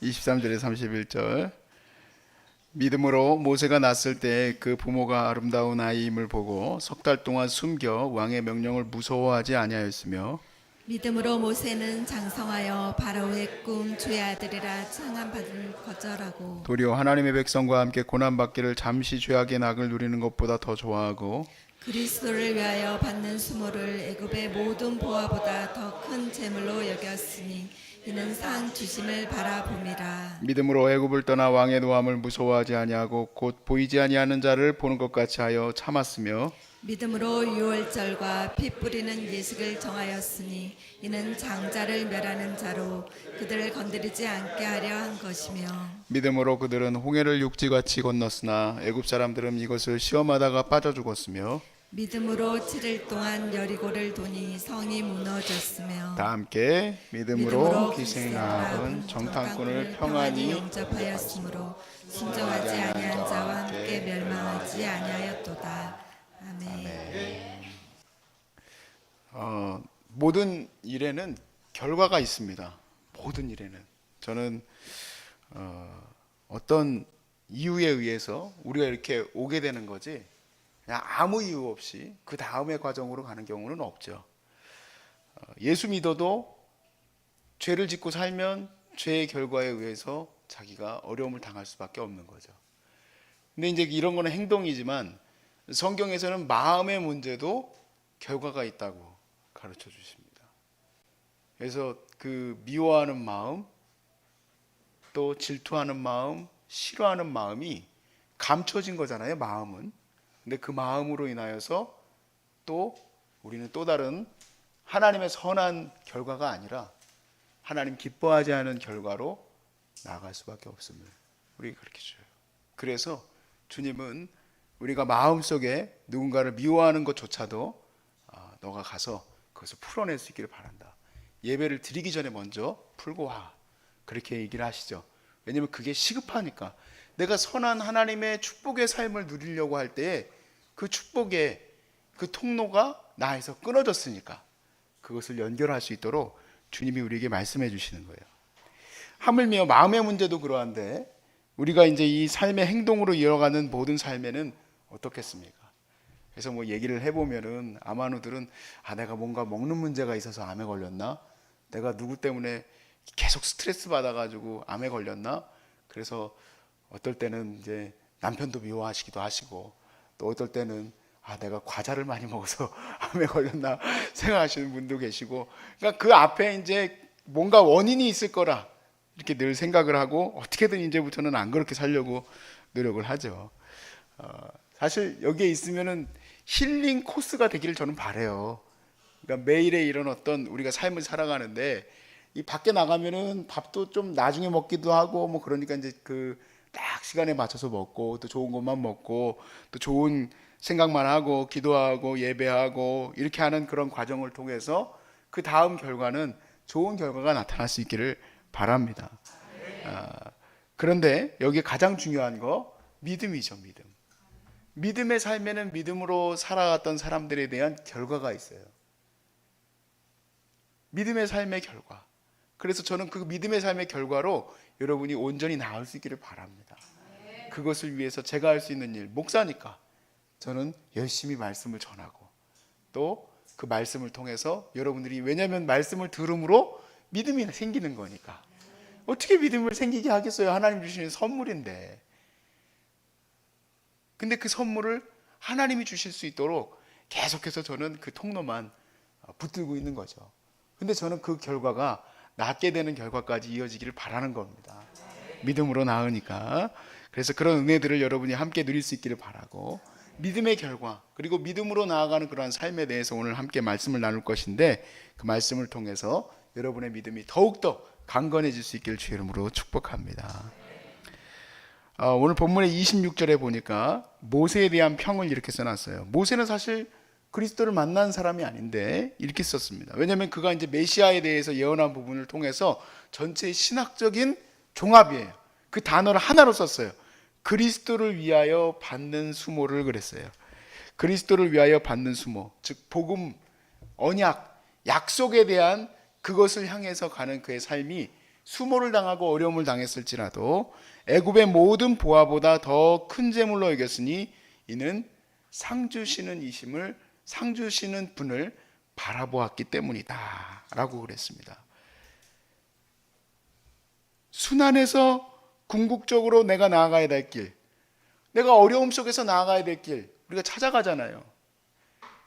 23절에 31절. 믿음으로 모세가 낳았을 때 그 부모가 아름다운 아이임을 보고 석 달 동안 숨겨 왕의 명령을 무서워하지 아니하였으며, 믿음으로 모세는 장성하여 바로의 꿈 주의 아들이라称함받을 거절하고 도리어 하나님의 백성과 함께 고난받기를 잠시 죄악의 낙을 누리는 것보다 더 좋아하고, 그리스도를 위하여 받는 수모를 애굽의 모든 보화보다 더 큰 재물로 여겼으니 이는 상 주심을 바라봄이라. 믿음으로 애굽을 떠나 왕의 노함을 무서워하지 아니하고 곧 보이지 아니하는 자를 보는 것 같이 하여 참았으며, 믿음으로 유월절과 피 뿌리는 예식을 정하였으니 이는 장자를 멸하는 자로 그들을 건드리지 않게 하려 한 것이며, 믿음으로 그들은 홍해를 육지같이 건넜으나 애굽 사람들은 이것을 시험하다가 빠져 죽었으며, 믿음으로 7일 동안 여리고를 도니 성이 무너졌으며, 다 함께 믿음으로 기생 아합은 정탐꾼을 평안히 영접하였으므로 순종하지 아니한 자와 함께 멸망하지 아니하였도다. 아멘. 모든 일에는 결과가 있습니다. 모든 일에는 저는 어떤 이유에 의해서 우리가 이렇게 오게 되는 거지, 그냥 아무 이유 없이 그 다음의 과정으로 가는 경우는 없죠. 예수 믿어도 죄를 짓고 살면 죄의 결과에 의해서 자기가 어려움을 당할 수밖에 없는 거죠. 근데 이제 이런 거는 행동이지만 성경에서는 마음의 문제도 결과가 있다고 가르쳐 주십니다. 그래서 그 미워하는 마음, 또 질투하는 마음, 싫어하는 마음이 감춰진 거잖아요, 마음은. 근데 그 마음으로 인하여서 또 우리는 또 다른 하나님의 선한 결과가 아니라 하나님 기뻐하지 않은 결과로 나아갈 수밖에 없음을 우리에게 가르쳐줘요. 그래서 주님은 우리가 마음속에 누군가를 미워하는 것조차도 너가 가서 그것을 풀어낼 수 있기를 바란다. 예배를 드리기 전에 먼저 풀고 와. 그렇게 얘기를 하시죠. 왜냐하면 그게 시급하니까. 내가 선한 하나님의 축복의 삶을 누리려고 할 때 그 축복의 그 통로가 나에서 끊어졌으니까 그것을 연결할 수 있도록 주님이 우리에게 말씀해 주시는 거예요. 하물며 마음의 문제도 그러한데 우리가 이제 이 삶의 행동으로 이어가는 모든 삶에는 어떻겠습니까? 그래서 뭐 얘기를 해보면은 아마누들은 내가 뭔가 먹는 문제가 있어서 암에 걸렸나? 내가 누구 때문에 계속 스트레스 받아가지고 암에 걸렸나? 그래서 어떨 때는 이제 남편도 미워하시기도 하시고, 또 어떨 때는 내가 과자를 많이 먹어서 암에 걸렸나 생각하시는 분도 계시고, 그러니까 그 앞에 이제 뭔가 원인이 있을 거라 이렇게 늘 생각을 하고 어떻게든 이제부터는 안 그렇게 살려고 노력을 하죠. 사실 여기에 있으면은 힐링 코스가 되기를 저는 바래요. 그러니까 매일의 이런 어떤 우리가 삶을 살아가는데 이 밖에 나가면은 밥도 좀 나중에 먹기도 하고 뭐 그러니까 이제 그 딱 시간에 맞춰서 먹고 또 좋은 것만 먹고 또 좋은 생각만 하고 기도하고 예배하고 이렇게 하는 그런 과정을 통해서 그 다음 결과는 좋은 결과가 나타날 수 있기를 바랍니다. 그런데 여기 가장 중요한 거 믿음이죠. 믿음의 삶에는 믿음으로 살아갔던 사람들에 대한 결과가 있어요. 믿음의 삶의 결과. 그래서 저는 그 믿음의 삶의 결과로 여러분이 온전히 나을 수 있기를 바랍니다. 그것을 위해서 제가 할 수 있는 일, 목사니까 저는 열심히 말씀을 전하고 또 그 말씀을 통해서 여러분들이, 왜냐하면 말씀을 들음으로 믿음이 생기는 거니까. 어떻게 믿음을 생기게 하겠어요? 하나님 주시는 선물인데. 근데 그 선물을 하나님이 주실 수 있도록 계속해서 저는 그 통로만 붙들고 있는 거죠. 근데 저는 그 결과가 낫게 되는 결과까지 이어지기를 바라는 겁니다. 믿음으로 나으니까. 그래서 그런 은혜들을 여러분이 함께 누릴 수 있기를 바라고, 믿음의 결과 그리고 믿음으로 나아가는 그러한 삶에 대해서 오늘 함께 말씀을 나눌 것인데, 그 말씀을 통해서 여러분의 믿음이 더욱더 강건해질 수 있기를 주의 이름으로 축복합니다. 오늘 본문의 26절에 보니까 모세에 대한 평을 이렇게 써놨어요. 모세는 사실 그리스도를 만난 사람이 아닌데 이렇게 썼습니다. 왜냐하면 그가 이제 메시아에 대해서 예언한 부분을 통해서 전체의 신학적인 종합이에요. 그 단어를 하나로 썼어요. 그리스도를 위하여 받는 수모를 그랬어요. 그리스도를 위하여 받는 수모, 즉 복음, 언약, 약속에 대한 그것을 향해서 가는 그의 삶이 수모를 당하고 어려움을 당했을지라도 애굽의 모든 보화보다 더 큰 재물로 여겼으니 이는 상 주시는 이심을 상 주시는 분을 바라보았기 때문이다 라고 그랬습니다. 순환해서 궁극적으로 내가 나아가야 될 길, 내가 어려움 속에서 나아가야 될 길 우리가 찾아가잖아요.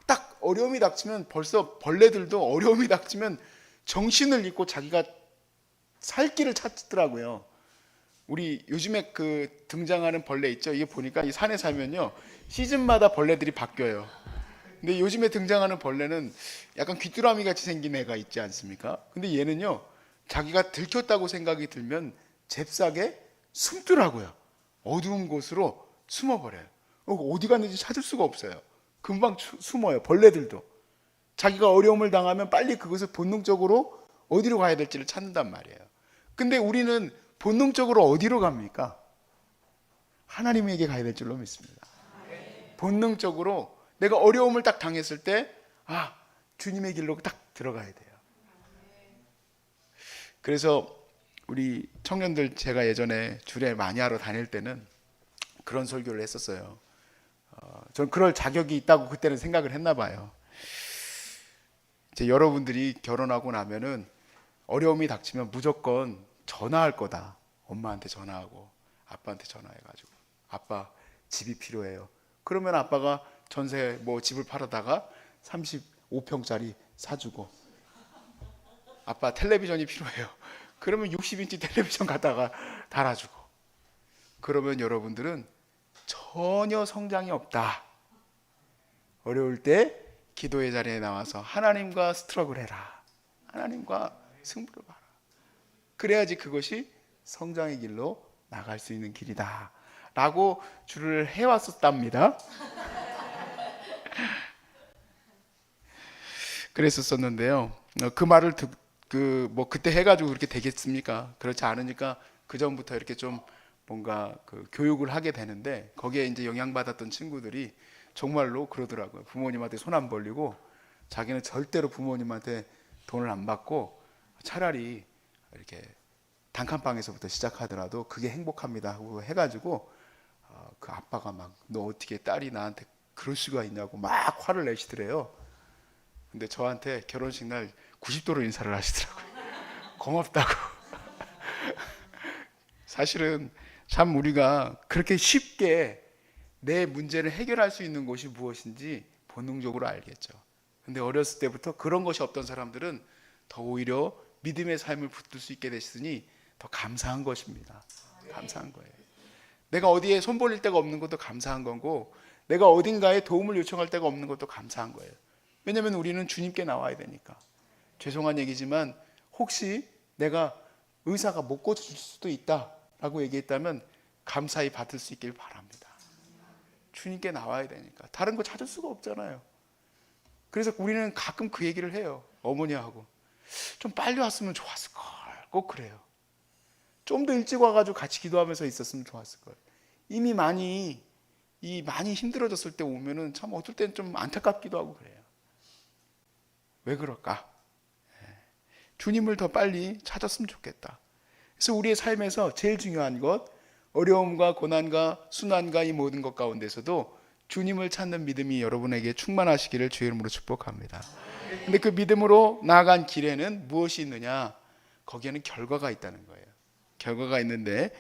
딱 어려움이 닥치면 벌써 벌레들도 어려움이 닥치면 정신을 잃고 자기가 살 길을 찾더라고요. 우리 요즘에 그 등장하는 벌레 있죠. 이게 보니까 이 산에 살면요 시즌마다 벌레들이 바뀌어요. 근데 요즘에 등장하는 벌레는 약간 귀뚜라미 같이 생긴 애가 있지 않습니까? 근데 얘는요 자기가 들켰다고 생각이 들면 잽싸게 숨더라고요. 어두운 곳으로 숨어버려요. 어디 갔는지 찾을 수가 없어요. 금방 숨어요. 벌레들도 자기가 어려움을 당하면 빨리 그것을 본능적으로 어디로 가야 될지를 찾는단 말이에요. 근데 우리는 본능적으로 어디로 갑니까? 하나님에게 가야 될 줄로 믿습니다. 본능적으로 내가 어려움을 딱 당했을 때 주님의 길로 딱 들어가야 돼요. 그래서 우리 청년들 제가 예전에 주례 많이 하러 다닐 때는 그런 설교를 했었어요. 전 그럴 자격이 있다고 그때는 생각을 했나 봐요. 이제 여러분들이 결혼하고 나면은 어려움이 닥치면 무조건 전화할 거다. 엄마한테 전화하고 아빠한테 전화해가지고 아빠 집이 필요해요. 그러면 아빠가 전세 집을 팔아다가 35평짜리 사주고 아빠 텔레비전이 필요해요. 그러면 60인치 텔레비전 갖다가 달아주고 그러면 여러분들은 전혀 성장이 없다. 어려울 때 기도의 자리에 나와서 하나님과 스트러글 해라. 하나님과 승부를 봐라. 그래야지 그것이 성장의 길로 나갈 수 있는 길이다 라고 주를 해왔었답니다. 그랬었는데요. 그 말을 그때 해가지고 그렇게 되겠습니까? 그렇지 않으니까 그 전부터 이렇게 좀 뭔가 그 교육을 하게 되는데 거기에 이제 영향받았던 친구들이 정말로 그러더라고요. 부모님한테 손 안 벌리고 자기는 절대로 부모님한테 돈을 안 받고 차라리 이렇게 단칸방에서부터 시작하더라도 그게 행복합니다 하고 해가지고 그 아빠가 막 너 어떻게 딸이 나한테 그럴 수가 있냐고 막 화를 내시더래요. 근데 저한테 결혼식 날 90도로 인사를 하시더라고요. 고맙다고. 사실은 참 우리가 그렇게 쉽게 내 문제를 해결할 수 있는 것이 무엇인지 본능적으로 알겠죠. 근데 어렸을 때부터 그런 것이 없던 사람들은 더 오히려 믿음의 삶을 붙들 수 있게 됐으니 더 감사한 것입니다. 감사한 거예요. 내가 어디에 손 벌릴 데가 없는 것도 감사한 거고 내가 어딘가에 도움을 요청할 데가 없는 것도 감사한 거예요. 왜냐하면 우리는 주님께 나와야 되니까. 죄송한 얘기지만 혹시 내가 의사가 못 고쳐줄 수도 있다라고 얘기했다면 감사히 받을 수 있길 바랍니다. 주님께 나와야 되니까. 다른 거 찾을 수가 없잖아요. 그래서 우리는 가끔 그 얘기를 해요. 어머니하고. 좀 빨리 왔으면 좋았을걸. 꼭 그래요. 좀 더 일찍 와가지고 같이 기도하면서 있었으면 좋았을걸. 이미 많이 힘들어졌을 때 오면은 참 어떨 때는 좀 안타깝기도 하고 그래요. 왜 그럴까? 주님을 더 빨리 찾았으면 좋겠다. 그래서 우리의 삶에서 제일 중요한 것, 어려움과 고난과 순환과 이 모든 것 가운데서도 주님을 찾는 믿음이 여러분에게 충만하시기를 주의 이름으로 축복합니다. 근데 그 믿음으로 나아간 길에는 무엇이 있느냐? 거기에는 결과가 있다는 거예요. 결과가 있는데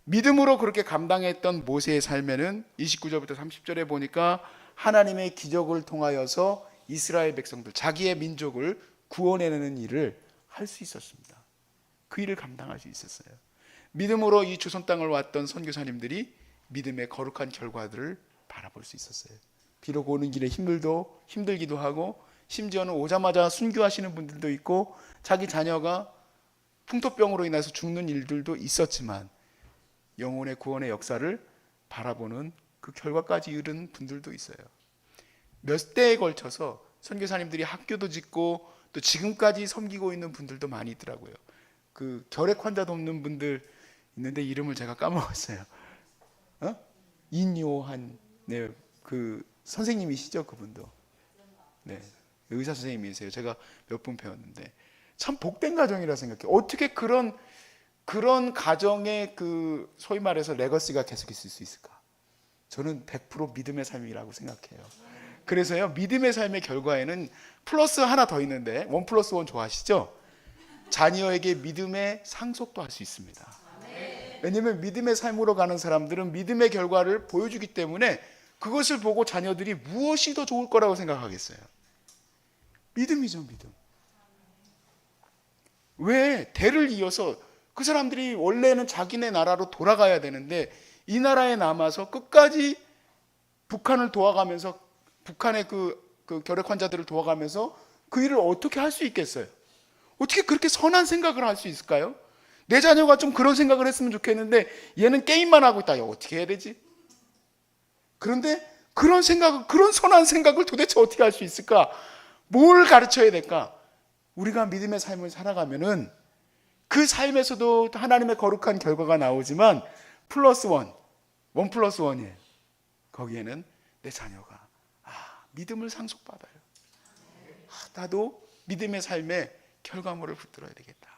믿음으로 그렇게 감당했던 모세의 삶에는 29절부터 30절에 보니까 하나님의 기적을 통하여서 이스라엘 백성들, 자기의 민족을 구원해내는 일을 할 수 있었습니다. 그 일을 감당할 수 있었어요. 믿음으로 이 조선 땅을 왔던 선교사님들이 믿음의 거룩한 결과들을 바라볼 수 있었어요. 비록 오는 길에 힘들기도 하고 심지어는 오자마자 순교하시는 분들도 있고 자기 자녀가 풍토병으로 인해서 죽는 일들도 있었지만 영혼의 구원의 역사를 바라보는 그 결과까지 이른 분들도 있어요. 몇 대에 걸쳐서 선교사님들이 학교도 짓고 또 지금까지 섬기고 있는 분들도 많이 있더라고요. 그 결핵 환자 돕는 분들 있는데 이름을 제가 까먹었어요. 인요한 그 선생님이시죠, 그분도. 네, 의사 선생님이세요. 제가 몇 분 배웠는데 참 복된 가정이라 생각해요. 어떻게 그런 가정의 그 소위 말해서 레거시가 계속 있을 수 있을까? 저는 100% 믿음의 삶이라고 생각해요. 그래서요, 믿음의 삶의 결과에는 플러스 하나 더 있는데, 1+1 좋아하시죠? 자녀에게 믿음의 상속도 할 수 있습니다. 왜냐하면 믿음의 삶으로 가는 사람들은 믿음의 결과를 보여주기 때문에 그것을 보고 자녀들이 무엇이 더 좋을 거라고 생각하겠어요? 믿음이죠, 믿음. 왜 대를 이어서 그 사람들이 원래는 자기네 나라로 돌아가야 되는데 이 나라에 남아서 끝까지 북한을 도와가면서 북한의 그 결핵 환자들을 도와가면서 그 일을 어떻게 할 수 있겠어요? 어떻게 그렇게 선한 생각을 할 수 있을까요? 내 자녀가 좀 그런 생각을 했으면 좋겠는데 얘는 게임만 하고 있다. 어떻게 해야 되지? 그런데 그런 선한 생각을 도대체 어떻게 할 수 있을까? 뭘 가르쳐야 될까? 우리가 믿음의 삶을 살아가면은 그 삶에서도 하나님의 거룩한 결과가 나오지만 +1, 1+1이에요. 거기에는 내 자녀가 믿음을 상속받아요. 나도 믿음의 삶의 결과물을 붙들어야 되겠다.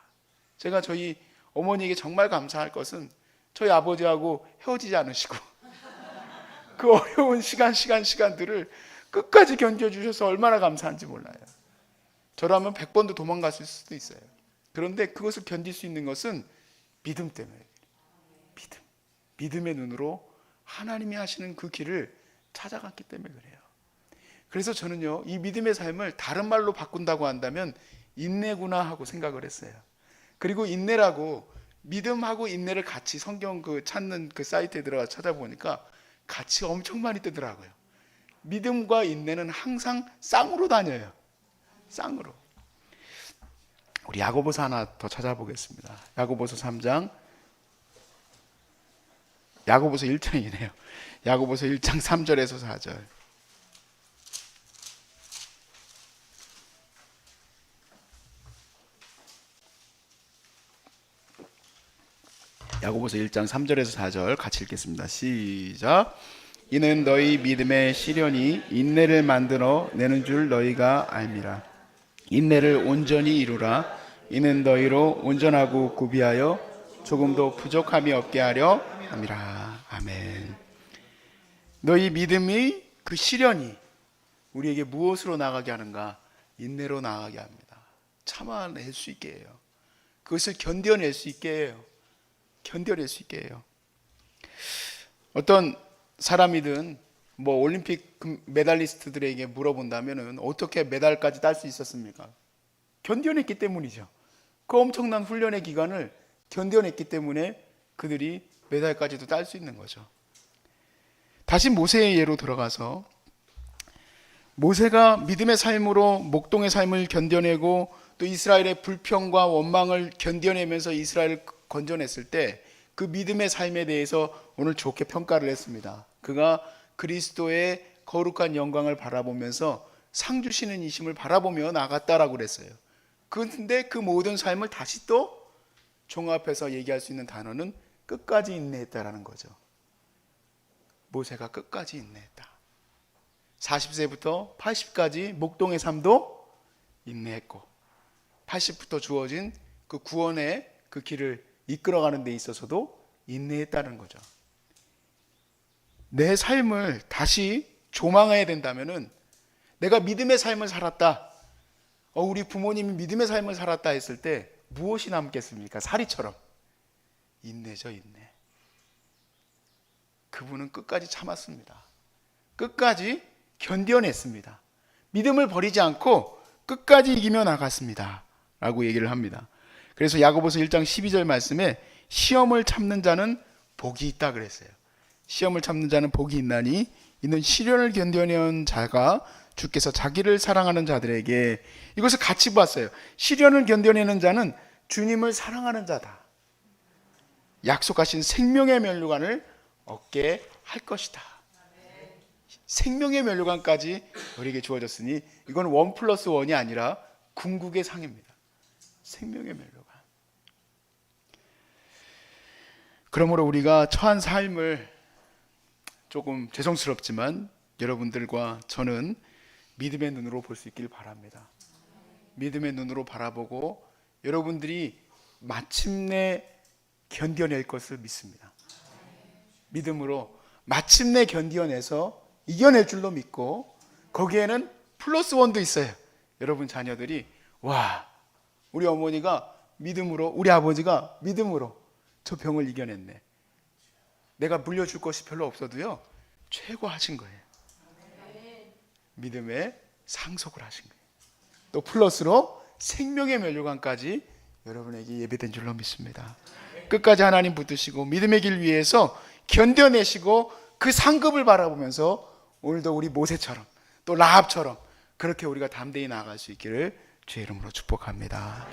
제가 저희 어머니에게 정말 감사할 것은 저희 아버지하고 헤어지지 않으시고 그 어려운 시간들을 끝까지 견뎌주셔서 얼마나 감사한지 몰라요. 저라면 100번도 도망갔을 수도 있어요. 그런데 그것을 견딜 수 있는 것은 믿음 때문에. 믿음의 눈으로 하나님이 하시는 그 길을 찾아갔기 때문에 그래요. 그래서 저는요, 이 믿음의 삶을 다른 말로 바꾼다고 한다면 인내구나 하고 생각을 했어요. 그리고 인내라고, 믿음하고 인내를 같이 성경 찾는 그 사이트에 들어가 찾아보니까 같이 엄청 많이 뜨더라고요. 믿음과 인내는 항상 쌍으로 다녀요. 쌍으로. 우리 야고보서 하나 더 찾아보겠습니다. 야고보서 3장, 야고보서 1장이네요. 야고보서 1장 3절에서 4절. 야고보서 1장 3절에서 4절 같이 읽겠습니다. 시작. 이는 너희 믿음의 시련이 인내를 만들어 내는 줄 너희가 알미라. 인내를 온전히 이루라. 이는 너희로 온전하고 구비하여 조금도 부족함이 없게 하려 함이라. 아멘. 너희 믿음이 그 시련이 우리에게 무엇으로 나가게 하는가? 인내로 나가게 합니다. 참아낼 수 있게 해요. 그것을 견뎌낼 수 있게 해요. 견뎌낼 수 있게 해요. 어떤 사람이든 올림픽 메달리스트들에게 물어본다면은 어떻게 메달까지 딸 수 있었습니까? 견뎌냈기 때문이죠. 그 엄청난 훈련의 기간을 견뎌냈기 때문에 그들이 메달까지도 딸 수 있는 거죠. 다시 모세의 예로 들어가서 모세가 믿음의 삶으로 목동의 삶을 견뎌내고 또 이스라엘의 불평과 원망을 견뎌내면서 이스라엘을 건져냈을 때 그 믿음의 삶에 대해서 오늘 좋게 평가를 했습니다. 그가 그리스도의 거룩한 영광을 바라보면서 상 주시는 이심을 바라보며 나갔다라고 그랬어요. 그런데 그 모든 삶을 다시 또 종합해서 얘기할 수 있는 단어는 끝까지 인내했다라는 거죠. 모세가 끝까지 인내했다. 40세부터 80까지 목동의 삶도 인내했고 80부터 주어진 그 구원의 그 길을 이끌어가는 데 있어서도 인내했다는 거죠. 내 삶을 다시 조망해야 된다면은 내가 믿음의 삶을 살았다. 우리 부모님이 믿음의 삶을 살았다 했을 때 무엇이 남겠습니까? 사리처럼. 인내죠, 인내. 그분은 끝까지 참았습니다. 끝까지 견뎌냈습니다. 믿음을 버리지 않고 끝까지 이기며 나갔습니다. 라고 얘기를 합니다. 그래서 야고보서 1장 12절 말씀에 시험을 참는 자는 복이 있다 그랬어요. 시험을 참는 자는 복이 있나니 이는 시련을 견뎌내는 자가 주께서 자기를 사랑하는 자들에게, 이것을 같이 봤어요. 시련을 견뎌내는 자는 주님을 사랑하는 자다. 약속하신 생명의 면류관을 얻게 할 것이다. 생명의 면류관까지 우리에게 주어졌으니 이건 1+1이 아니라 궁극의 상입니다. 생명의 면류관. 그러므로 우리가 처한 삶을 조금 죄송스럽지만 여러분들과 저는 믿음의 눈으로 볼 수 있길 바랍니다. 믿음의 눈으로 바라보고 여러분들이 마침내 견뎌낼 것을 믿습니다. 믿음으로 마침내 견뎌내서 이겨낼 줄로 믿고, 거기에는 플러스 원도 있어요. 여러분 자녀들이 와, 우리 어머니가 믿음으로, 우리 아버지가 믿음으로 저 병을 이겨냈네. 내가 물려줄 것이 별로 없어도요, 최고 하신 거예요. 믿음의 상속을 하신 거예요. 또 플러스로 생명의 면류관까지 여러분에게 예배된 줄로 믿습니다. 끝까지 하나님 붙드시고 믿음의 길 위에서 견뎌내시고 그 상급을 바라보면서 오늘도 우리 모세처럼 또 라합처럼 그렇게 우리가 담대히 나아갈 수 있기를 주의 이름으로 축복합니다.